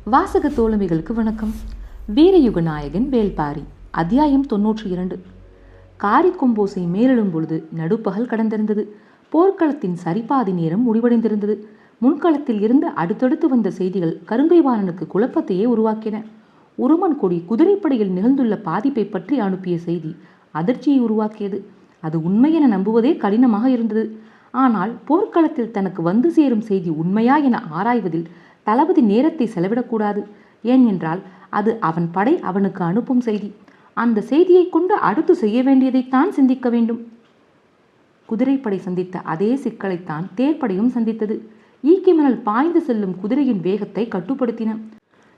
வாசக தோழமைகளுக்கு வணக்கம். வீரயுக நாயகன் வேள்பாரி. அத்தியாயம் 92. காரிக்கொம்போசை மேலெழும் பொழுது நடுப்பகல் கடந்திருந்தது. போர்க்களத்தின் சரிபாதி நேரம் முடிவடைந்திருந்தது. முன்களத்தில் இருந்து அடுத்தடுத்து வந்த செய்திகள் கருங்கைவாணனுக்கு குழப்பத்தையே உருவாக்கின. உருமன் கொடி குதிரைப்படையில் நிகழ்ந்துள்ள பாதிப்பை பற்றி அனுப்பிய செய்தி அதிர்ச்சியை உருவாக்கியது. அது உண்மை என நம்புவதே கடினமாக இருந்தது. ஆனால் போர்க்களத்தில் தனக்கு வந்து சேரும் செய்தி உண்மையா என ஆராய்வதில் தளபதி நேரத்தை செலவிடக்கூடாது. ஏன் என்றால் அது அவன் படை அவனுக்கு அனுப்பும் செய்தி. அந்த செய்தியை கொண்டு அடுத்து செய்ய வேண்டியதைத்தான் சிந்திக்க வேண்டும். குதிரைப்படை சந்தித்த அதே சிக்கலைத்தான் தேர்ப்படையும் சந்தித்தது. ஈக்கி மணல் பாய்ந்து செல்லும் குதிரையின் வேகத்தை கட்டுப்படுத்தின.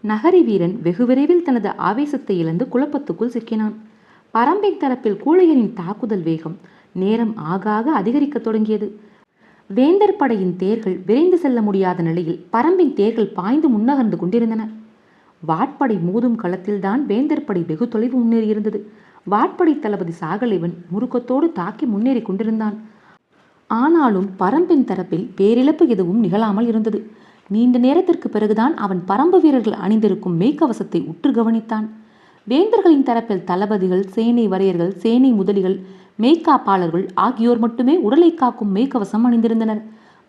நகரி வீரன் வெகு விரைவில் தனது ஆவேசத்தை இழந்து குழப்பத்துக்குள் சிக்கினான். பரம்பின் தரப்பில் கூழையனின் தாக்குதல் வேகம் நேரம் ஆக ஆக அதிகரிக்க தொடங்கியது. வேந்தர் படையின் தேர்கள் விரைந்து செல்ல முடியாத நிலையில் பரம்பின் தேர்கள் பாய்ந்து முன்னகர்ந்து கொண்டிருந்தன. வாட்படை மோதும் களத்தில்தான் வேந்தர் படை வெகு தொலைவு முன்னேறியிருந்தது. வாட்படை தளபதி சாகலைவன் முறுக்கத்தோடு தாக்கி முன்னேறி கொண்டிருந்தான். ஆனாலும் பரம்பின் தரப்பில் பேரிழப்பு எதுவும் நிகழாமல் இருந்தது. நீண்ட நேரத்திற்கு பிறகுதான் அவன் பரம்பு வீரர்கள் அணிந்திருக்கும் மெய்க்கவசத்தை உற்று கவனித்தான். வேந்தர்களின் தரப்பில் தளபதிகள், சேனை வரையர்கள், சேனை முதலிகள், மெய்க்காப்பாளர்கள் ஆகியோர் மட்டுமே உடலை காக்கும் மெய்க்கவசம் அணிந்திருந்தனர்.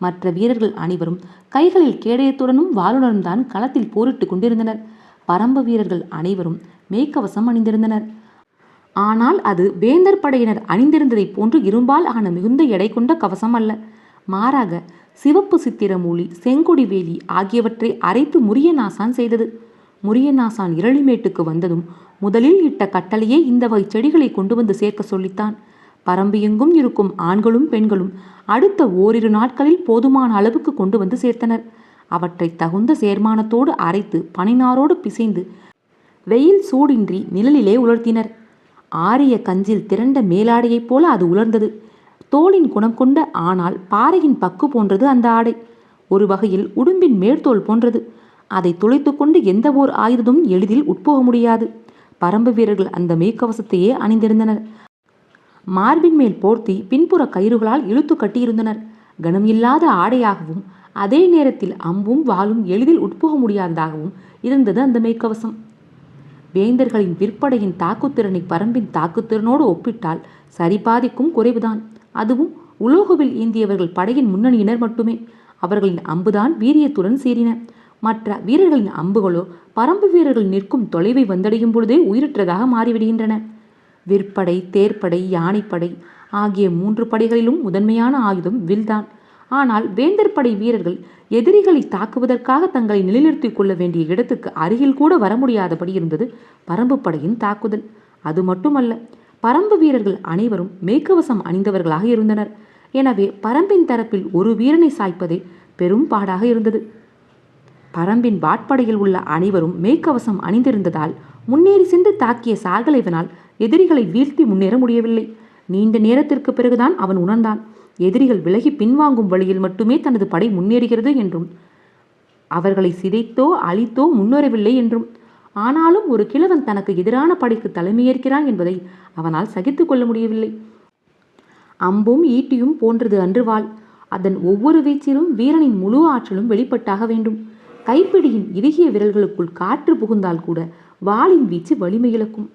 மற்ற வீரர்கள் அனைவரும் கைகளில் கேடயத்துடனும் வாளுடனும் தான் களத்தில் போரிட்டு கொண்டிருந்தனர். பரம்பு வீரர்கள் அனைவரும் மெய்க்கவசம் அணிந்திருந்தனர். ஆனால் அது வேந்தர் படையினர் அணிந்திருந்ததை போன்று இரும்பால் ஆன மிகுந்த எடை கொண்ட கவசம் அல்ல. மாறாக சிவப்பு சித்திரமூலி, செங்கொடி வேலி ஆகியவற்றை அரைத்து முரியநாசான் செய்தது. முரியநாசான் இரளிமேட்டுக்கு வந்ததும் முதலில் இட்ட கட்டளையே இந்த வகை செடிகளை கொண்டு வந்து சேர்க்க சொல்லித்தான். பரம்பு எங்கும் இருக்கும் ஆண்களும் பெண்களும் அடுத்த ஓரிரு நாட்களில் போதுமான அளவுக்கு கொண்டு வந்து சேர்த்தனர். அவற்றை தகுந்த சேர்மானத்தோடு அரைத்து பனைநாரோடு பிசைந்து வெயில் சூடின்றி நிழலிலே உலர்த்தினர். ஆரிய கஞ்சில் திரண்ட மேலாடையைப் போல அது உலர்ந்தது. தோளின் குணம் கொண்ட ஆனால் பாறையின் பக்கு போன்றது அந்த ஆடை. ஒரு வகையில் உடும்பின் மேற்தோல் போன்றது. அதை துளைத்து கொண்டு எந்த ஓர் ஆயுதமும் எளிதில் உட்போக முடியாது. பரம்பு வீரர்கள் அந்த மெய்க்கவசத்தையே அணிந்திருந்தனர். மார்பின் மேல் போர்த்தி பின்புற கயிறுகளால் இழுத்து கட்டியிருந்தனர். கனம் இல்லாத ஆடையாகவும் அதே நேரத்தில் அம்பும் வாளும் எளிதில் உட்போக முடியாததாகவும் இருந்தது அந்த மெய்க்கவசம். வேந்தர்களின் விற்படையின் தாக்குத்திறனை பரம்பின் தாக்குத்திறனோடு ஒப்பிட்டால் சரிபாதிக்கும் குறைவுதான். அதுவும் உலோகவில் ஏந்தியவர்கள் படையின் முன்னணியினர் மட்டுமே. அவர்களின் அம்புதான் வீரியத்துடன் சீறின. மற்ற வீரர்களின் அம்புகளோ பரம்பு வீரர்கள் நிற்கும் தொலைவை வந்தடையும் பொழுதே உயிரற்றதாக மாறிவிடுகின்றன. விற்படை, தேர்ப்படை, யானைப்படை ஆகிய 3 படைகளிலும் முதன்மையான ஆயுதம் வில்தான். ஆனால் வேந்தர் படை வீரர்கள் எதிரிகளை தாக்குவதற்காக தங்களை நிலைநிறுத்திக் கொள்ள வேண்டிய இடத்துக்கு அருகில் கூட வர முடியாதபடி இருந்தது பரம்பு படையின் தாக்குதல். அது மட்டுமல்ல, பரம்பு வீரர்கள் அனைவரும் மெய்க்கவசம் அணிந்தவர்களாக இருந்தனர். எனவே பரம்பின் தரப்பில் ஒரு வீரனை சாய்ப்பதே பெரும் பாடாக இருந்தது. பரம்பின் வாட்படையில் உள்ள அனைவரும் மெய்க்கவசம் அணிந்திருந்ததால் முன்னேறி சென்று தாக்கிய சாகலைவனால் எதிரிகளை வீழ்த்தி முன்னேற முடியவில்லை. நீண்ட நேரத்திற்கு பிறகுதான் அவன் உணர்ந்தான், எதிரிகள் விலகி பின்வாங்கும் வழியில் மட்டுமே தனது படை முன்னேறுகிறது என்றும் அவர்களை சிதைத்தோ அழித்தோ முன்னேறவில்லை என்றும். ஆனாலும் ஒரு கிழவன் தனக்கு எதிரான படைக்கு தலைமையேற்கிறான் என்பதை அவனால் சகித்து கொள்ள முடியவில்லை. அம்பும் ஈட்டியும் போன்றது அன்று வாள். அதன் ஒவ்வொரு வீச்சிலும் வீரனின் முழு ஆற்றலும் வெளிப்பட்டாக வேண்டும். கைப்பிடியின் இறுகிய விரல்களுக்குள் காற்று புகுந்தால் கூட வாளின் வீச்சு வலிமை இழக்கும்.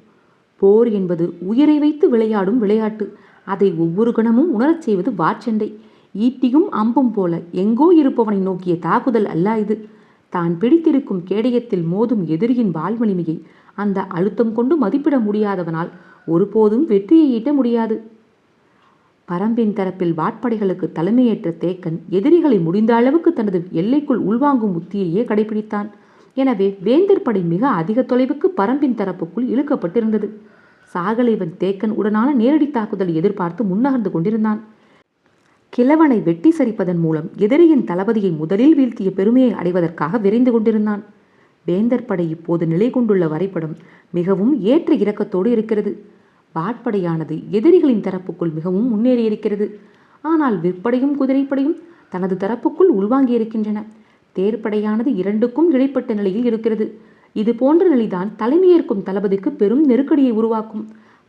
போர் என்பது உயிரை வைத்து விளையாடும் விளையாட்டு. அதை ஒவ்வொரு கணமும் உணரச் செய்வது வாட்சண்டை. ஈட்டியும் அம்பும் போல எங்கோ இருப்பவனை நோக்கிய தாக்குதல் அல்ல இது. தான் பிடித்திருக்கும் கேடயத்தில் மோதும் எதிரியின் வாள் வலிமையை அந்த அழுத்தம் கொண்டு மதிப்பிட முடியாதவனால் ஒருபோதும் வெற்றியை ஈட்ட முடியாது. பரம்பின் தரப்பில் வாட்படைகளுக்கு தலைமையேற்ற தேக்கன் எதிரிகளை முடிந்த அளவுக்கு தனது எல்லைக்குள் உள்வாங்கும் உத்தியையே கடைபிடித்தான். எனவே வேந்தர் படை மிக அதிக தொலைவுக்கு பரம்பின் தரப்புக்குள் இழுக்கப்பட்டிருந்தது. சாகலைவன் தேக்கன் உடனான நேரடி தாக்குதலை எதிர்பார்த்து முன்னகர்ந்து கொண்டிருந்தான். கிழவனை வெட்டி சரிப்பதன் மூலம் எதிரியின் தளபதியை முதலில் வீழ்த்திய பெருமையை அடைவதற்காக விரைந்து கொண்டிருந்தான். வேந்தர் படை இப்போது நிலை கொண்டுள்ள வரைபடம் மிகவும் ஏற்ற இறக்கத்தோடு இருக்கிறது. வாட்படையானது எதிரிகளின் தரப்புக்குள் மிகவும் முன்னேறியிருக்கிறது. ஆனால் விற்படையும் குதிரைப்படையும் தனது தரப்புக்குள் உள்வாங்கியிருக்கின்றன. தேர்ப்படையானது இரண்டுக்கும் இடைப்பட்ட நிலையில் இருக்கிறது. இது போன்ற நிலைதான் தலைமையேற்கும் தளபதிக்கு பெரும் நெருக்கடியை உருவாக்கும்.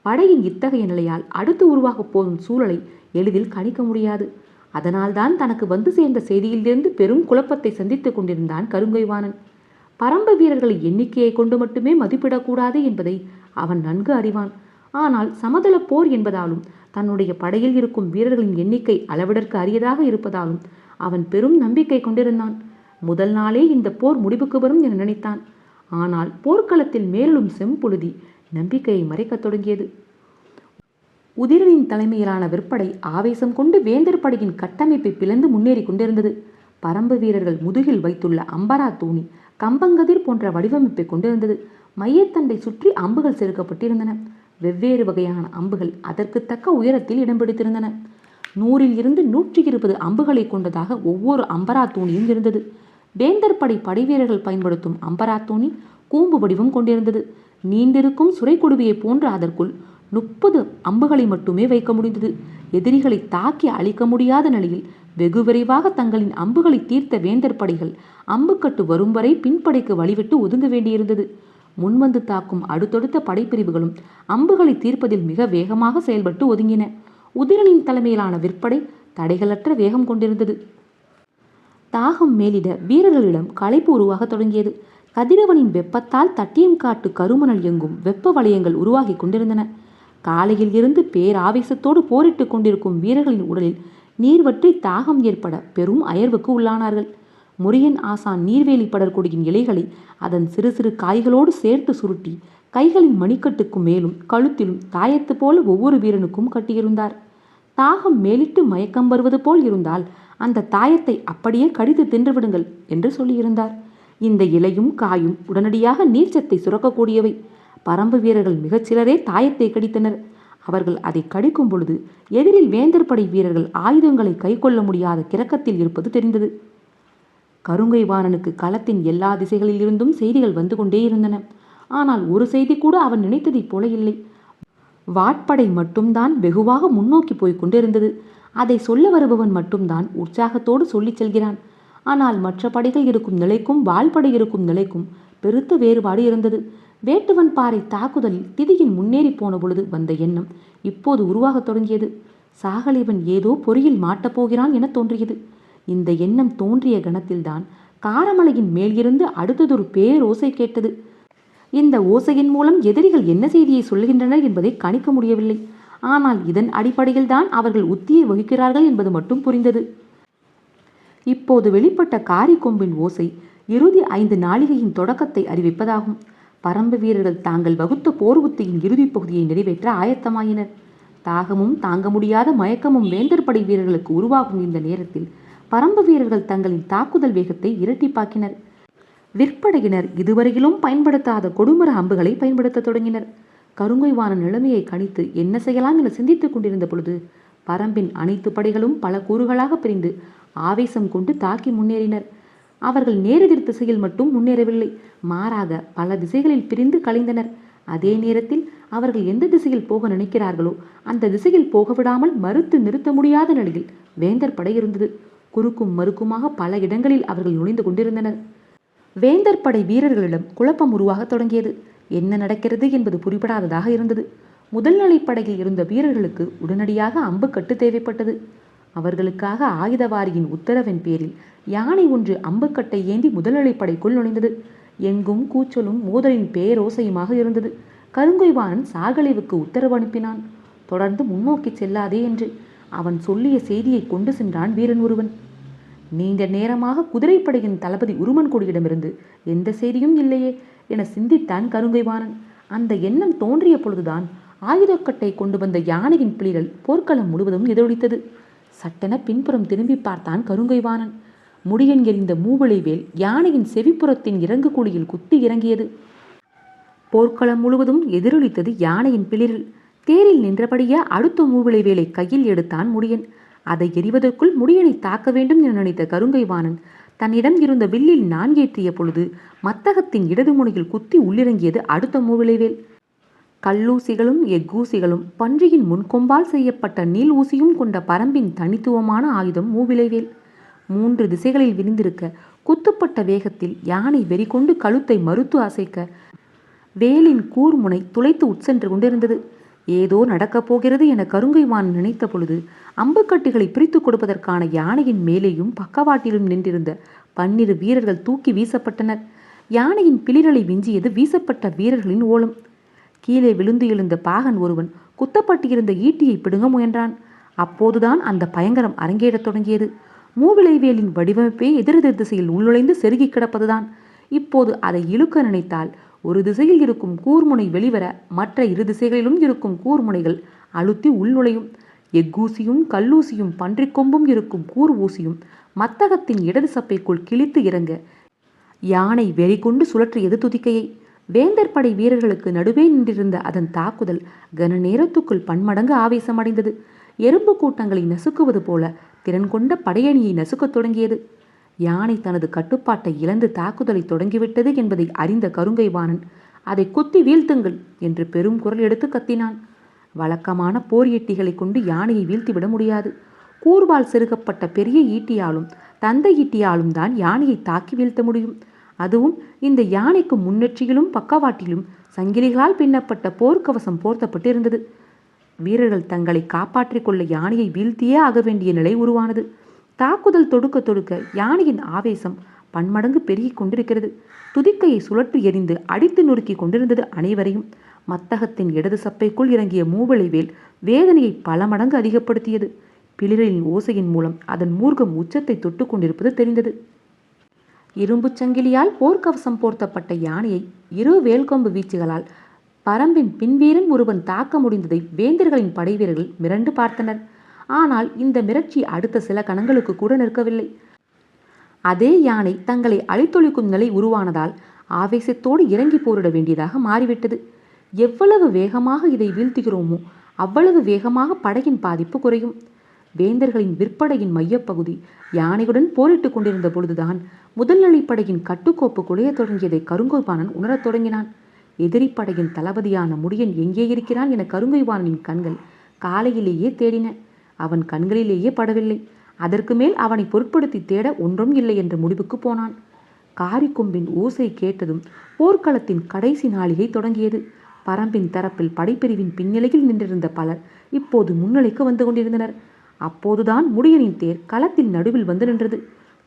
படையின் இத்தகைய நிலையால் அடுத்து உருவாகப் போகும் சூழலை எளிதில் கணிக்க முடியாது. அதனால்தான் தனக்கு வந்து சேர்ந்த செய்தியிலிருந்து பெரும் குழப்பத்தை சந்தித்துக் கொண்டிருந்தான் கருங்கைவாணன். பரம்பு வீரர்களை எண்ணிக்கையை கொண்டு மட்டுமே மதிப்பிடக்கூடாது என்பதை அவன் நன்கு அறிவான். ஆனால் சமதள போர் என்பதாலும் தன்னுடைய படையில் இருக்கும் வீரர்களின் எண்ணிக்கை அளவிடற்கு அரியதாக இருப்பதாலும் அவன் பெரும் நம்பிக்கை கொண்டிருந்தான். முதல் நாளே இந்த போர் முடிவுக்கு வரும் என நினைத்தான். ஆனால் போர்க்களத்தில் மேலும் செம்புழுதி நம்பிக்கையை மறைக்கத் தொடங்கியது. உதிரனின் தலைமையிலான விற்படை ஆவேசம் கொண்டு வேந்தர் படையின் கட்டமைப்பை பிளந்து முன்னேறி கொண்டிருந்தது. பரம்பு வீரர்கள் முதுகில் வைத்துள்ள அம்பரா தூணி கம்பங்கதிர் போன்ற வடிவமைப்பை கொண்டிருந்தது. மையத்தண்டை சுற்றி அம்புகள் செருக்கப்பட்டிருந்தன. வெவ்வேறு வகையான அம்புகள் அதற்கு தக்க உயரத்தில் இடம் பிடித்திருந்தன. 100 இருந்து 120 அம்புகளை கொண்டதாக ஒவ்வொரு அம்பரா தூணியும் இருந்தது. வேந்தர் படை படைவீரர்கள் பயன்படுத்தும் அம்பரா தூணி கூம்பு வடிவம் கொண்டிருந்தது. நீண்டிருக்கும் சுரைக்குடுவியை போன்று அதற்குள் 30 அம்புகளை மட்டுமே வைக்க முடிந்தது. எதிரிகளை தாக்கி அழிக்க முடியாத நிலையில் வெகு விரைவாக தங்களின் அம்புகளை தீர்த்த வேந்தர் படைகள் அம்புக்கட்டு வரும் வரை பின்படைக்கு வழிவிட்டு ஒதுங்க வேண்டியிருந்தது. முன்வந்து தாக்கும் அடுத்தடுத்த படைப்பிரிவுகளும் அம்புகளை தீர்ப்பதில் மிக வேகமாக செயல்பட்டு ஒதுங்கின. உதிரனின் தலைமையிலான விற்படை தடைகளற்ற வேகம் கொண்டிருந்தது. தாகம் மேலிட வீரர்களிடம் களைப்பு உருவாக தொடங்கியது. கதிரவனின் வெப்பத்தால் தட்டியம் காட்டு கருமணல் எங்கும் வெப்ப வலயங்கள் உருவாகி கொண்டிருந்தன. காலையில் இருந்து பேராவேசத்தோடு போரிட்டு கொண்டிருக்கும் வீரர்களின் உடலில் நீர்வற்றி தாகம் ஏற்பட பெரும் அயர்வுக்கு உள்ளானார்கள். முரியன் ஆசான் நீர்வேலி படர்கொடியின் இலைகளை அதன் சிறு சிறு காய்களோடு சேர்த்து சுருட்டி கைகளின் மணிக்கட்டுக்கும் மேலும் கழுத்திலும் தாயத்து போல ஒவ்வொரு வீரனுக்கும் கட்டியிருந்தார். தாகம் மேலிட்டு மயக்கம் வருவது போல் இருந்தால் அந்த தாயத்தை அப்படியே கடித்து தின்றுவிடுங்கள் என்று சொல்லியிருந்தார். இந்த இலையும் காயும் உடனடியாக நீர்ச்சத்தை சுரக்கக்கூடியவை. பரம்பு வீரர்கள் மிகச்சிலரே தாயத்தை கடித்தனர். அவர்கள் அதை கடிக்கும் பொழுது எதிரில் வேந்தர் படை வீரர்கள் ஆயுதங்களை கை கொள்ள முடியாத கிறக்கத்தில் இருப்பது தெரிந்தது. கருங்கை வாணனுக்கு களத்தின் எல்லா திசைகளில் இருந்தும் செய்திகள் வந்து கொண்டே இருந்தன. ஆனால் ஒரு செய்தி கூட அவன் நினைத்ததைப் போல இல்லை. வாட்படை மட்டும்தான் வெகுவாக முன்னோக்கி போய் கொண்டிருந்தது. அதை சொல்ல வருபவன் மட்டும்தான் உற்சாகத்தோடு சொல்லிச் செல்கிறான். ஆனால் மற்ற படைகள் இருக்கும் நிலைக்கும் வால்படை இருக்கும் நிலைக்கும் பெருத்த வேறுபாடு இருந்தது. வேட்டுவன் பாறை தாக்குதலில் திதியின் முன்னேறி போன பொழுது வந்த எண்ணம் இப்போது உருவாகத் தொடங்கியது. சாகலைவன் ஏதோ பொறியில் மாட்டப்போகிறான் என தோன்றியது. இந்த எண்ணம் தோன்றிய கணத்தில்தான் காரமலையின் மேலிருந்து அடுத்ததொரு பேரோசை கேட்டது. இந்த ஓசையின் மூலம் எதிரிகள் என்ன செய்தியை சொல்கின்றனர் என்பதை கணிக்க முடியவில்லை. ஆனால் இதன் அடிப்படையில் தான் அவர்கள் உத்தியை வகிக்கிறார்கள் என்பது மட்டும் புரிந்தது. இப்போது வெளிப்பட்ட காரிக்கொம்பின் ஓசை இறுதி 5 நாளிகையின் தொடக்கத்தை அறிவிப்பதாகும். பரம்பு வீரர்கள் தாங்கள் வகுத்த போர் உத்தியின் இறுதிப் பகுதியை நிறைவேற்ற ஆயத்தமாயினர். தாகமும் தாங்க முடியாத மயக்கமும் வேந்தர் படை வீரர்களுக்கு உருவாகும் இந்த நேரத்தில் பரம்பு வீரர்கள் தங்களின் தாக்குதல் வேகத்தை இரட்டிப்பாக்கினர். விற்படையினர் இதுவரையிலும் பயன்படுத்தாத கொடுமர அம்புகளை பயன்படுத்த தொடங்கினர். கருங்கைவான நிலைமையை கணித்து என்ன செய்யலாம் என சிந்தித்துக் கொண்டிருந்த பொழுது பரம்பின் அனைத்து படைகளும் பல கூறுகளாக பிரிந்து ஆவேசம் கொண்டு தாக்கி முன்னேறினர். அவர்கள் நேரெதிர் திசையில் மட்டும் முன்னேறவில்லை, மாறாக பல திசைகளில் பிரிந்து கலைந்தனர். அதே நேரத்தில் அவர்கள் எந்த திசையில் போக நினைக்கிறார்களோ அந்த திசையில் போக விடாமல் மறுத்து நிறுத்த முடியாத நிலையில் வேந்தர் படை இருந்தது. குறுக்கும் மறுக்குமாக பல இடங்களில் அவர்கள் நுழைந்து கொண்டிருந்தனர். வேந்தர் படை வீரர்களிடம் குழப்பம் உருவாக தொடங்கியது. என்ன நடக்கிறது என்பது புரிபடாததாக இருந்தது. முதல் நிலைப்படையில் இருந்த வீரர்களுக்கு உடனடியாக அம்புக்கட்டு தேவைப்பட்டது. அவர்களுக்காக ஆயுதவாரியின் உத்தரவின் பேரில் யானை ஒன்று அம்புக்கட்டை ஏந்தி முதல்நிலைப்படைக்குள் நுழைந்தது. எங்கும் கூச்சலும் மோதலின் பேரோசையுமாக இருந்தது. கருங்கைவாணன் சாகலைவுக்கு உத்தரவு அனுப்பினான். தொடர்ந்து முன்னோக்கி செல்லாதே என்று அவன் சொல்லிய செய்தியை கொண்டு சென்றான் வீரன் ஒருவன். நீண்ட நேரமாக குதிரைப்படையின் தளபதி உருமன்கொடியிடமிருந்து எந்த செய்தியும் இல்லையே என சிந்தித்தான் கருங்கைவாணன். அந்த எண்ணம் தோன்றிய பொழுதுதான் ஆயுதக்கட்டை கொண்டு வந்த யானையின் பிளிரல் போர்க்களம் முழுவதும் எதிரொலித்தது. சட்டென பின்புறம் திரும்பி பார்த்தான் கருங்கைவாணன். முடியன் எறிந்த மூவிளைவேல் யானையின் செவிப்புறத்தின் இறங்கு குழியில் குத்தி இறங்கியது. போர்க்களம் முழுவதும் எதிரொலித்தது யானையின் பிளிரல். தேரில் நின்றபடியே அடுத்த மூவிளைவேலை கையில் எடுத்தான் முடியன். அதை எறிவதற்குள் முடியனை தாக்க வேண்டும் என நினைத்த கருங்கைவாணன் தன்னிடம் இருந்த வில்லில் நான்கேற்றிய பொழுது மத்தகத்தின் இடது முனையில் குத்தி உள்ளிறங்கியது அடுத்த மூவிளைவேல். கல்லூசிகளும் எஃகூசிகளும் பன்றியின் முன்கொம்பால் செய்யப்பட்ட நீள் ஊசியும் கொண்ட பரம்பின் தனித்துவமான ஆயுதம் மூவிளைவேல். 3 திசைகளில் விரிந்திருக்க குத்துப்பட்ட வேகத்தில் யானை வெறிகொண்டு கழுத்தை மறுத்து அசைக்க வேலின் கூர்முனை துளைத்து உட்சென்று கொண்டிருந்தது. ஏதோ நடக்கப் போகிறது என கருங்கைவான் நினைத்த பொழுது அம்புக்கட்டுகளை பிரித்து கொடுப்பதற்கான யானையின் மேலேயும் பக்கவாட்டிலும் நின்றிருந்த 12 வீரர்கள் தூக்கி வீசப்பட்டனர். யானையின் பிளிரலை விஞ்சியது வீசப்பட்ட வீரர்களின் ஓலம். கீழே விழுந்து எழுந்த பாகன் ஒருவன் குத்தப்பட்டிருந்த ஈட்டியை பிடுங்க முயன்றான். அப்போதுதான் அந்த பயங்கரம் அரங்கேறத் தொடங்கியது. மூவிளைவேலின் வடிவமைப்பே எதிரெதிர் திசையில் உள்நுழைந்து செருகி கிடப்பதுதான். இப்போது அதை இழுக்க நினைத்தால் ஒரு திசையில் இருக்கும் கூர்முனை வெளிவர மற்ற இரு திசைகளிலும் இருக்கும் கூர்முனைகள் அழுத்தி உள்நுழையும். எக்கூசியும் கல்லூசியும் பன்றிக்கொம்பும் இருக்கும் கூர் ஊசியும் மத்தகத்தின் இடது சப்பைக்குள் கிழித்து இறங்க யானை வெறி கொண்டு சுழற்றியது துதிக்கையை. வேந்தர் படை வீரர்களுக்கு நடுவே நின்றிருந்த அதன் தாக்குதல் கன நேரத்துக்குள் பன்மடங்கு ஆவேசமடைந்தது. எறும்பு கூட்டங்களை நசுக்குவது போல திறன் கொண்ட படையணியை நசுக்கத் தொடங்கியது. யானை தனது கட்டுப்பாட்டை இழந்து தாக்குதலை தொடங்கிவிட்டது என்பதை அறிந்த கருங்கைவாணன் அதை குத்தி வீழ்த்துங்கள் என்று பெரும் குரல் எடுத்து கத்தினான். வழக்கமான போர் ஈட்டிகளை கொண்டு யானையை வீழ்த்திவிட முடியாது. கூர்வால் செருகப்பட்ட பெரிய ஈட்டியாலும் தந்தை ஈட்டியாலும் தான் யானையை தாக்கி வீழ்த்த முடியும். அதுவும் இந்த யானைக்கு முன்னெற்றியிலும் பக்கவாட்டிலும் சங்கிலிகளால் பின்னப்பட்ட போர்க்கவசம் போர்த்தப்பட்டிருந்தது. வீரர்கள் தங்களை காப்பாற்றிக் கொள்ள யானையை வீழ்த்தியே ஆக வேண்டிய நிலை உருவானது. தாக்குதல் தொடுக்க தொடுக்க யானையின் ஆவேசம் பன்மடங்கு பெருகி கொண்டிருக்கிறது. துதிக்கையை சுழற்றி எறிந்து அடித்து நொறுக்கி கொண்டிருந்தது அனைவரையும். மத்தகத்தின் இடது சப்பைக்குள் இறங்கிய மூவளைவேல் வேதனையை பல மடங்கு அதிகப்படுத்தியது. பிளிரலின் ஓசையின் மூலம் அதன் மூர்க்கம் உச்சத்தை தொட்டு கொண்டிருப்பது தெரிந்தது. இரும்பு சங்கிலியால் போர்க்கவசம் போர்த்தப்பட்ட யானையை இரு வேல்கொம்பு வீச்சுகளால் பரம்பின் பின்வீரன் ஒருவன் தாக்க முடிந்ததை வேந்தர்களின் படைவீரர்கள் மிரண்டு பார்த்தனர். ஆனால் இந்த மிரட்சி அடுத்த சில கணங்களுக்கு கூட நிற்கவில்லை. அதே யானை தங்களை அழித்தொழிக்கும் நிலை உருவானதால் ஆவேசத்தோடு இறங்கி போரிட வேண்டியதாக மாறிவிட்டது. எவ்வளவு வேகமாக இதை வீழ்த்துகிறோமோ அவ்வளவு வேகமாக படையின் பாதிப்பு குறையும். வேந்தர்களின் விற்படையின் மையப்பகுதி யானையுடன் போரிட்டு கொண்டிருந்த பொழுதுதான் முதல் நிலைப்படையின் கட்டுக்கோப்பு குலைய தொடங்கியதை கருங்கைவாணன் உணரத் தொடங்கினான். எதிரிப்படையின் தளபதியான முடியன் எங்கே இருக்கிறான் என கருங்கைவாணனின் கண்கள் காலையிலேயே தேடின. அவன் கண்களிலேயே படவில்லை. அதற்கு மேல் அவனை பொருட்படுத்தி தேட ஒன்றும் இல்லை என்ற முடிவுக்கு போனான். காரிக்கொம்பின் ஓசை கேட்டதும் போர்க்களத்தின் கடைசி நாளிகை தொடங்கியது. பரம்பின் தரப்பில் படைப்பிரிவின் பின்னிலையில் நின்றிருந்த பலர் இப்போது முன்னிலைக்கு வந்து கொண்டிருந்தனர். அப்போதுதான் முடியனின் தேர் களத்தில் நடுவில் வந்து நின்றது.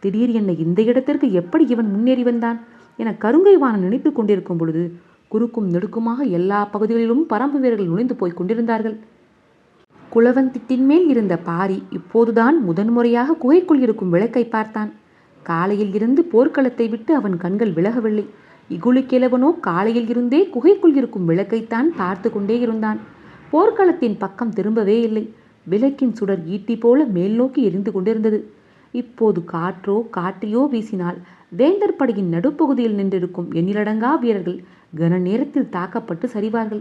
திடீர் என்ன இந்த இடத்திற்கு எப்படி இவன் முன்னேறி வந்தான் என கருங்கைவாணன் நினைத்து கொண்டிருக்கும் பொழுது குறுக்கும் நெடுக்குமாக எல்லா பகுதிகளிலும் பரம்பு வீரர்கள் நுழைந்து போய் கொண்டிருந்தார்கள். குளவந்திட்டின் மேல் இருந்த பாரி இப்போதுதான் முதன்முறையாக குகைக்குள் இருக்கும் விளக்கை பார்த்தான். காலையில் இருந்து போர்க்களத்தை விட்டு அவன் கண்கள் விலகவில்லை. இகுலிக்கிழவனோ காலையில் இருந்தே குகைக்குள் இருக்கும் விளக்கைத்தான் பார்த்து கொண்டே இருந்தான். போர்க்களத்தின் பக்கம் திரும்பவே இல்லை. விளக்கின் சுடர் ஈட்டி போல மேல் நோக்கி எரிந்து கொண்டிருந்தது. இப்போது காற்றோ காற்றியோ வீசினால் வேந்தர் படையின் நடுப்பகுதியில் நின்றிருக்கும் எண்ணிலடங்கா வீரர்கள் கன நேரத்தில் தாக்கப்பட்டு சரிவார்கள்.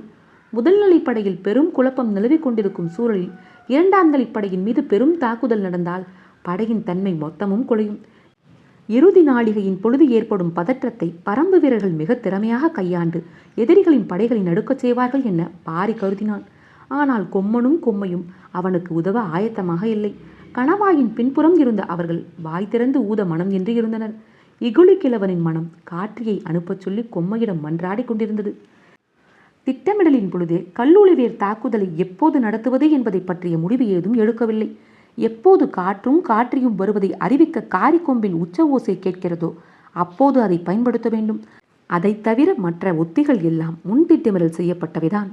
முதல் நிலைப்படையில் பெரும் குழப்பம் நிலவிக் கொண்டிருக்கும் சூழலில் இரண்டாம் நிலைப்படையின் மீது பெரும் தாக்குதல் நடந்தால் படையின் தன்மை மொத்தமும் குலையும். இறுதி நாளிகையின் பொழுது ஏற்படும் பதற்றத்தை பரம்பு வீரர்கள் மிக திறமையாக கையாண்டு எதிரிகளின் படைகளை நடுக்கச் செய்வார்கள் என பாரி கருதினான். ஆனால் கொம்மனும் கொம்மையும் அவனுக்கு உதவ ஆயத்தமாக இல்லை. கணவாயின் பின்புறம் இருந்த அவர்கள் வாய் திறந்து ஊத மனம் என்று இருந்தனர். இகுலி கிழவனின் மனம் காற்றியை அனுப்பச் சொல்லி கொம்மையிடம் மன்றாடி கொண்டிருந்தது. திட்டமிடலின் பொழுதே கல்லூளிவேர் தாக்குதலை எப்போது நடத்துவது என்பதை பற்றிய முடிவு ஏதும் எடுக்கவில்லை. எப்போது காற்றும் காற்றியும் வருவதை அறிவிக்க காரிக்கொம்பின் உச்ச ஓசை கேட்கிறதோ அப்போது அதை பயன்படுத்த வேண்டும். அதை தவிர மற்ற உத்திகள் எல்லாம் முன்திட்டமிடல் செய்யப்பட்டவைதான்.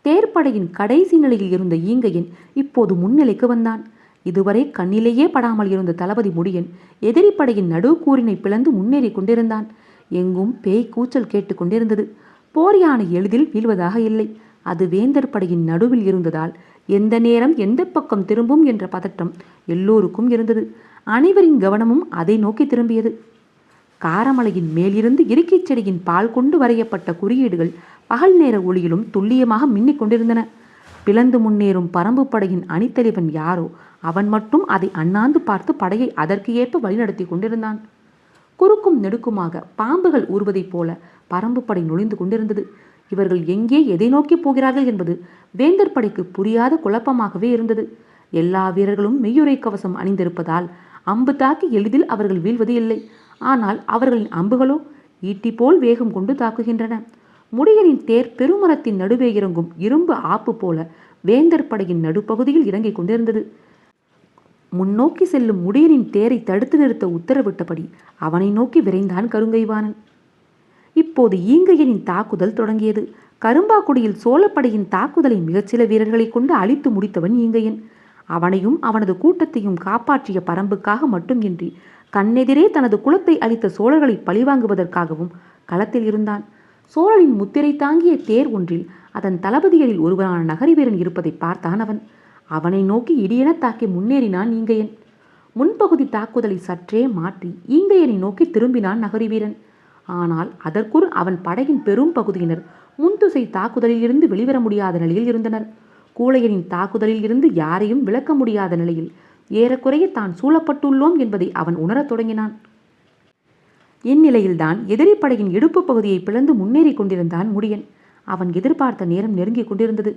தேர்ப்படையின் கடைசி நிலையில் இருந்த ஈங்கையன் இப்போது முன்னிலைக்கு வந்தான். இதுவரை கண்ணிலேயே படாமல் இருந்த தளபதி முடியன் எதிரிப்படையின் நடுக்கூறினை பிளந்து முன்னேறி கொண்டிருந்தான். எங்கும் பேய் கூச்சல் கேட்டு கொண்டிருந்தது. போர் யானை எளிதில் வீழ்வதாக இல்லை. அது வேந்தர் படையின் நடுவில் இருந்ததால் எந்த நேரம் எந்த பக்கம் திரும்பும் என்ற பதட்டம் எல்லோருக்கும் இருந்தது. அனைவரின் கவனமும் அதை நோக்கி திரும்பியது. காரமலையின் மேலிருந்து இறுக்கிச் செடியின் பால் கொண்டு வரையப்பட்ட குறியீடுகள் பகல் நேர ஒளியிலும் துல்லியமாக மின்னிக் கொண்டிருந்தன. பிளந்து முன்னேறும் பரம்பு படையின் அணித்தலைவன் யாரோ அவன் மட்டும் அதை அண்ணாந்து பார்த்து படையை அதற்கு ஏற்ப வழிநடத்தி கொண்டிருந்தான். குறுக்கும் நெடுக்குமாக பாம்புகள் ஊறுவதைப் போல பரம்பு படை நுழைந்து கொண்டிருந்தது. இவர்கள் எங்கே எதை நோக்கி போகிறார்கள் என்பது வேந்தர் படைக்கு புரியாத குழப்பமாகவே இருந்தது. எல்லா வீரர்களும் மெய்யுறை கவசம் அணிந்திருப்பதால் அம்பு தாக்கி எளிதில் அவர்கள் வீழ்வது இல்லை. ஆனால் அவர்களின் அம்புகளோ ஈட்டி போல் வேகம் கொண்டு தாக்குகின்றன. முடியனின் தேர் பெருமரத்தின் நடுவே இறங்கும் இரும்பு ஆப்பு போல வேந்தர் படையின் நடுப்பகுதியில் இறங்கிக் கொண்டிருந்தது. முன்னோக்கி செல்லும் முடியனின் தேரை தடுத்து நிறுத்த உத்தரவிட்டபடி அவனை நோக்கி விரைந்தான் கருங்கைவாணன். இப்போது ஈங்கையனின் தாக்குதல் தொடங்கியது. கரும்பாக்குடியில் சோழப்படையின் தாக்குதலை மிகச்சில வீரர்களை கொண்டு அழித்து முடித்தவன் ஈங்கையன். அவனையும் அவனது கூட்டத்தையும் காப்பாற்றிய பரம்புக்காக மட்டுமின்றி கண்ணெதிரே தனது குலத்தை அளித்த சோழர்களை பழிவாங்குவதற்காகவும் களத்தில் இருந்தான். சோழனின் முத்திரை தாங்கிய தேர் ஒன்றில் அதன் தளபதிகளில் ஒருவரான நகரிவீரன் இருப்பதை பார்த்தான் அவன். அவனை நோக்கி இடியென தாக்கி முன்னேறினான் ஈங்கையன். முன்பகுதி தாக்குதலை சற்றே மாற்றி ஈங்கையனை நோக்கி திரும்பினான் நகரிவீரன். ஆனால் அதற்குள் அவன் படையின் பெரும் பகுதியினர் முன்துசை தாக்குதலில் இருந்து வெளிவர முடியாத நிலையில் இருந்தனர். கூழையனின் தாக்குதலில் இருந்து யாரையும் விளக்க முடியாத நிலையில் ஏறக்குறைய தான் சூழப்பட்டுள்ளோம் என்பதை அவன் உணரத் தொடங்கினான். இந்நிலையில்தான் எதிரி படையின் இடுப்பு பகுதியை பிளந்து முன்னேறி கொண்டிருந்தான் முடியன். அவன் எதிர்பார்த்த நேரம் நெருங்கிக் கொண்டிருந்தது.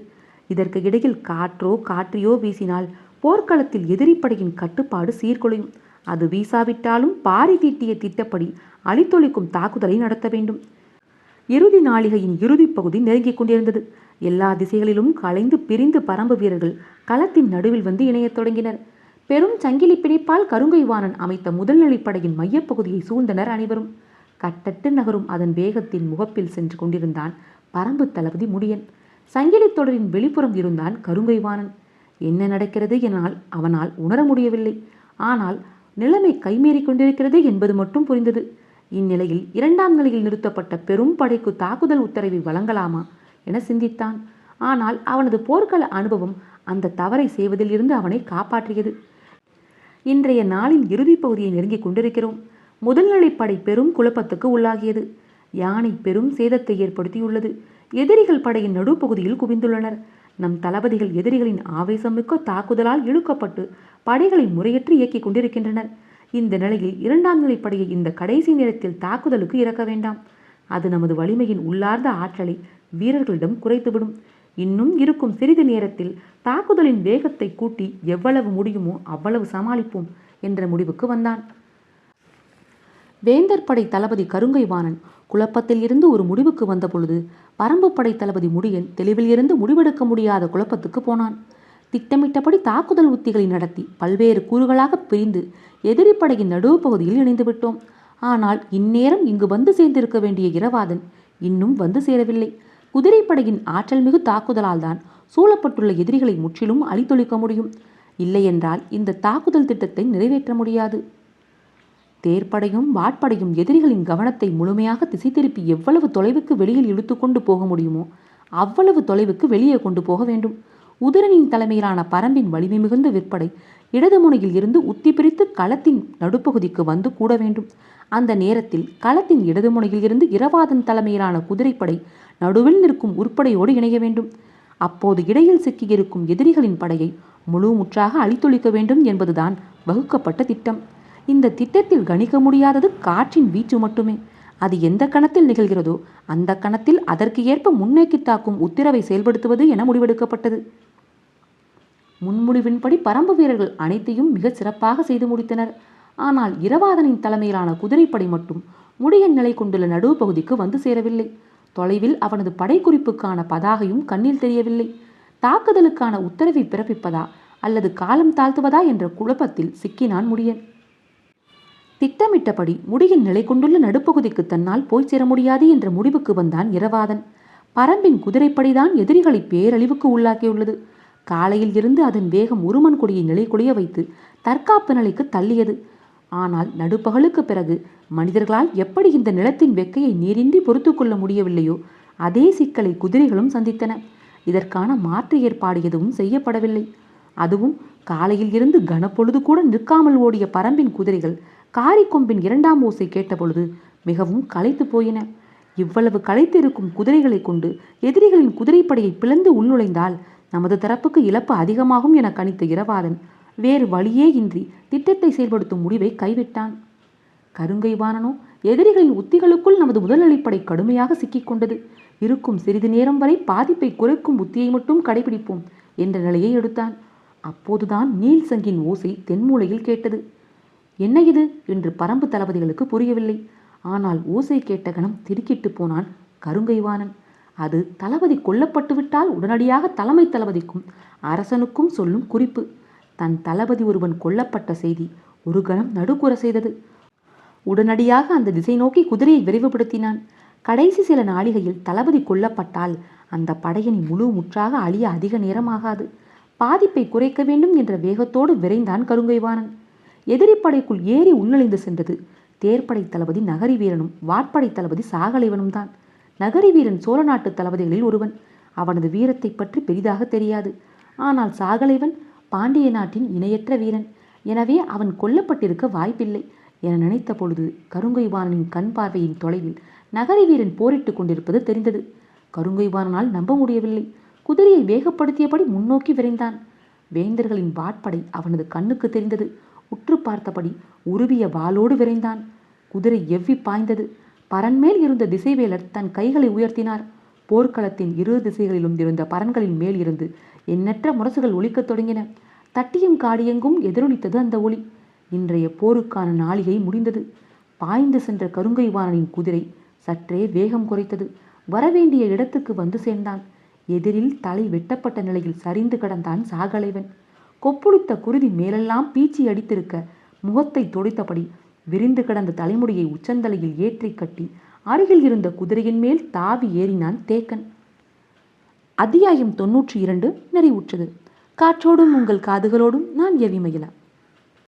இதற்கு இடையில் காற்றையோ வீசினால் போர்க்களத்தில் எதிரிப்படையின் கட்டுப்பாடு சீர்குலையும். அது வீசாவிட்டாலும் பாரி தீட்டிய திட்டப்படி அழித்தொழிக்கும் தாக்குதலை நடத்த வேண்டும். இறுதி நாளிகையின் இறுதிப் பகுதி நெருங்கிக் கொண்டிருந்தது. எல்லா திசைகளிலும் கலைந்து பிரிந்து பரம்பு வீரர்கள் களத்தின் நடுவில் வந்து இணையத் தொடங்கினர். பெரும் சங்கிலி பிடிப்பால் கருங்கைவாணன் அமைத்த முதல்நிலைப்படையின் மையப்பகுதியை சூழ்ந்தனர் அனைவரும். கட்டட்டு நகரும் அதன் வேகத்தின் முகப்பில் சென்று கொண்டிருந்தான் பரம்பு தளபதி முடியன். சங்கிலி தொடரின் வெளிப்புறம் இருந்தான் கருங்கைவாணன். என்ன நடக்கிறது என்னால் அவனால் உணர முடியவில்லை. ஆனால் நிலைமை கைமீறி கொண்டிருக்கிறது என்பது மட்டும் புரிந்தது. இந்நிலையில் இரண்டாம் நிலையில் நிறுத்தப்பட்ட பெரும் படைக்கு தாக்குதல் உத்தரவை வழங்கலாமா என சிந்தித்தான். ஆனால் அவனது போர்க்கள அனுபவம் அந்த தவறை செய்வதில் இருந்து அவனை காப்பாற்றியது. இன்றைய நாளின் இறுதிப் பகுதியை நெருங்கிக் கொண்டிருக்கிறோம். முதல்நிலைப்படை பெரும் குழப்பத்துக்கு உள்ளாகியது. யானை பெரும் சேதத்தை ஏற்படுத்தியுள்ளது. எதிரிகள் படையின் நடுப்பகுதியில் குவிந்துள்ளனர். நம் தளபதிகள் எதிரிகளின் ஆவேசமிக்க தாக்குதலால் இழுக்கப்பட்டு படைகளை முறையற்று இயக்கிக் கொண்டிருக்கின்றனர். இந்த நிலையில் இரண்டாம் நிலைப்படையை இந்த கடைசி நேரத்தில் தாக்குதலுக்கு இறக்க வேண்டாம். அது நமது வலிமையின் உள்ளார்ந்த ஆற்றலை வீரர்களிடம் குறைத்துவிடும். இன்னும் இருக்கும் சிறிது நேரத்தில் தாக்குதலின் வேகத்தை கூட்டி எவ்வளவு முடியுமோ அவ்வளவு சமாளிப்போம் என்ற முடிவுக்கு வந்தான். வேந்தர் படை தளபதி கருங்கைவாணன் குழப்பத்தில் இருந்து ஒரு முடிவுக்கு வந்த பொழுது பரம்பு படை தளபதி முடியன் தெளிவில் இருந்து முடிவெடுக்க முடியாத குழப்பத்துக்கு போனான். திட்டமிட்டபடி தாக்குதல் உத்திகளை நடத்தி பல்வேறு கூறுகளாக பிரிந்து எதிரி படையின் நடுப்பகுதியில் இணைந்து விட்டோம். ஆனால் இந்நேரம் இங்கு வந்து சேர்ந்திருக்க வேண்டிய இரவாதன் இன்னும் வந்து சேரவில்லை. குதிரைப்படையின் ஆற்றல் மிகு தாக்குதலால் தான் சூழப்பட்டுள்ள எதிரிகளை முற்றிலும் அழித்தொழிக்க முடியும். இல்லையென்றால் இந்த தாக்குதல் திட்டத்தை நிறைவேற்ற முடியாது. தேர்ப்படையும் வாட்படையும் எதிரிகளின் கவனத்தை முழுமையாக திசை திருப்பி எவ்வளவு தொலைவுக்கு வெளியில் இழுத்து கொண்டு போக முடியுமோ அவ்வளவு தொலைவுக்கு வெளியே கொண்டு போக வேண்டும். உதிரனின் தலைமையிலான பரம்பின் வலிமை மிகுந்த விற்படை இடது முனையில் இருந்து உத்தி பிரித்து களத்தின் நடுப்பகுதிக்கு வந்து கூட வேண்டும். அந்த நேரத்தில் களத்தின் இடது முனையில் இருந்து இரவாதன் தலைமையிலான குதிரைப்படை நடுவில் நிற்கும் உற்படையோடு இணைய வேண்டும். அப்போது இடையில் சிக்கியிருக்கும் எதிரிகளின் படையை முழு முற்றாக அழித்தொழிக்க வேண்டும் என்பதுதான் வகுக்கப்பட்ட திட்டம். இந்த திட்டத்தில் கணிக்க முடியாதது காற்றின் வீச்சு மட்டுமே. அது எந்த கணத்தில் நிகழ்கிறதோ அந்த கணத்தில் அதற்கு ஏற்ப முன்னோக்கி தாக்கும் உத்தரவை செயல்படுத்துவது என முடிவெடுக்கப்பட்டது. முன்முடிவின்படி பரம்பு வீரர்கள் அனைத்தையும் மிக சிறப்பாக செய்து முடித்தனர். ஆனால் இரவாதனின் தலைமையிலான குதிரைப்படை மட்டும் முடியன் நிலை கொண்டுள்ள நடுவு பகுதிக்கு வந்து சேரவில்லை. தொலைவில் அவனது படைக்குறிப்புக்கான பதாகையும் கண்ணில் தெரியவில்லை. தாக்குதலுக்கான உத்தரவை பிறப்பிப்பதா அல்லது காலம் தாழ்த்துவதா என்ற குழப்பத்தில் சிக்கினான் முடியன். திட்டமிட்டபடி முடியின் நிலை கொண்டுள்ள நடுப்பகுதிக்கு தன்னால் போய் சேர முடியாது என்ற முடிவுக்கு வந்தான் இரவாதன். பரம்பின் குதிரைப்படைதான் எதிரிகளை பேரழிவுக்கு உள்ளாக்கியுள்ளது. காலையில் இருந்து அதன் வேகம் உருமன் கொடியை நிலை குலைய வைத்து தற்காப்பு நிலைக்கு தள்ளியது. ஆனால் நடுப்பகலுக்கு பிறகு மனிதர்களால் எப்படி இந்த நிலத்தின் வெக்கையை நீரின்றி பொறுத்து கொள்ள முடியவில்லையோ அதே சிக்கலை குதிரைகளும் சந்தித்தன. இதற்கான மாற்று ஏற்பாடு எதுவும் செய்யப்படவில்லை. அதுவும் காலையில் இருந்து கனப்பொழுது கூட நிற்காமல் ஓடிய பரம்பின் குதிரைகள் காரிக்கொம்பின் இரண்டாம் ஓசை கேட்டபொழுது மிகவும் களைத்து போயின. இவ்வளவு களைத்து இருக்கும் குதிரைகளை கொண்டு எதிரிகளின் குதிரைப்படையை பிளந்து உள்நுழைந்தால் நமது தரப்புக்கு இழப்பு அதிகமாகும் என கணித்த இரவாதன் வேறு வழியே இன்றி திட்டத்தை செயல்படுத்தும் முடிவை கைவிட்டான். கருங்கைவாணனோ எதிரிகளின் உத்திகளுக்குள் நமது முதல்நிலைப்படை கடுமையாக சிக்கிக்கொண்டது. இருக்கும் சிறிது நேரம் வரை பாதிப்பை குறைக்கும் உத்தியை மட்டும் கடைபிடிப்போம் என்ற நிலையை எடுத்தான். அப்போதுதான் நீல் சங்கின் ஓசை தென்மூலையில் கேட்டது. என்ன இது என்று பரம்பு தளபதிகளுக்கு புரியவில்லை. ஆனால் ஓசை கேட்ட கணம் திடுக்கிட்டு போனான் கருங்கைவாணன். அது தளபதி கொல்லப்பட்டு விட்டால் உடனடியாக தலைமை தளபதிக்கும் அரசனுக்கும் சொல்லும் குறிப்பு. தன் தளபதி ஒருவன் கொல்லப்பட்ட செய்தி ஒரு கணம் நடுக்குற செய்தது. உடனடியாக அந்த திசை நோக்கி குதிரையை விரைவுபடுத்தினான். கடைசி சில நாளிகையில் தளபதி கொல்லப்பட்டால் அந்த படையணி முழு முற்றாக அழிய அதிக நேரமாகாது. பாதிப்பை குறைக்க வேண்டும் என்ற வேகத்தோடு விரைந்தான் கருங்கைவாணன். எதிரி படைக்குள் ஏறி உள்நுழைந்து சென்றது தேர்ப்படை தளபதி நகரி வீரனும் வாட்படை தளபதி சாகலைவனும் தான். நகரி வீரன் சோழ நாட்டு தளபதிகளில் ஒருவன். அவனது வீரத்தை பற்றி பெரிதாக தெரியாது. ஆனால் சாகலைவன் பாண்டிய நாட்டின் இணையற்ற வீரன். எனவே அவன் கொல்லப்பட்டிருக்க வாய்ப்பில்லை என நினைத்த பொழுது கருங்கைவாணனின் கண் பார்வையின் தொலைவில் நகரி வீரன் போரிட்டு கொண்டிருப்பது தெரிந்தது. கருங்கைவாணனால் நம்ப முடியவில்லை. குதிரையை வேகப்படுத்தியபடி முன்னோக்கி விரைந்தான். வேந்தர்களின் வாட்படை அவனது கண்ணுக்கு தெரிந்தது. உற்று பார்த்தபடி உருவிய வாளோடு விரைந்தான். குதிரை எவ்வி பாய்ந்தது. பரன்மேல் இருந்த திசைவேலர் தன் கைகளை உயர்த்தினார். போர்க்களத்தின் இரு திசைகளிலும் இருந்த பரன்களின் மேல் இருந்து எண்ணற்ற முரசுகள் ஒலிக்கத் தொடங்கின. தட்டியும் காடியெங்கும் எதிரொலித்தது அந்த ஒளி. இன்றைய போருக்கான நாளிகை முடிந்தது. பாய்ந்து சென்ற கருங்கைவாணனின் குதிரை சற்றே வேகம் குறைத்தது. வரவேண்டிய இடத்துக்கு வந்து சேர்ந்தான். எதிரில் தலை வெட்டப்பட்ட நிலையில் சரிந்து கிடந்தான் சாகலைவன். கொப்புளித்த குருதி மேலெல்லாம் பீச்சி அடித்திருக்க முகத்தை துடைத்தபடி விரிந்து கிடந்த தலைமுடியை உச்சந்தலையில் ஏற்றி கட்டி அருகில் இருந்த குதிரையின் மேல் தாவி ஏறினான் தேக்கன். அத்தியாயம் 92 நிறைவுற்றது. காற்றோடும் உங்கள் காதுகளோடும் நான் எவிமயிலா.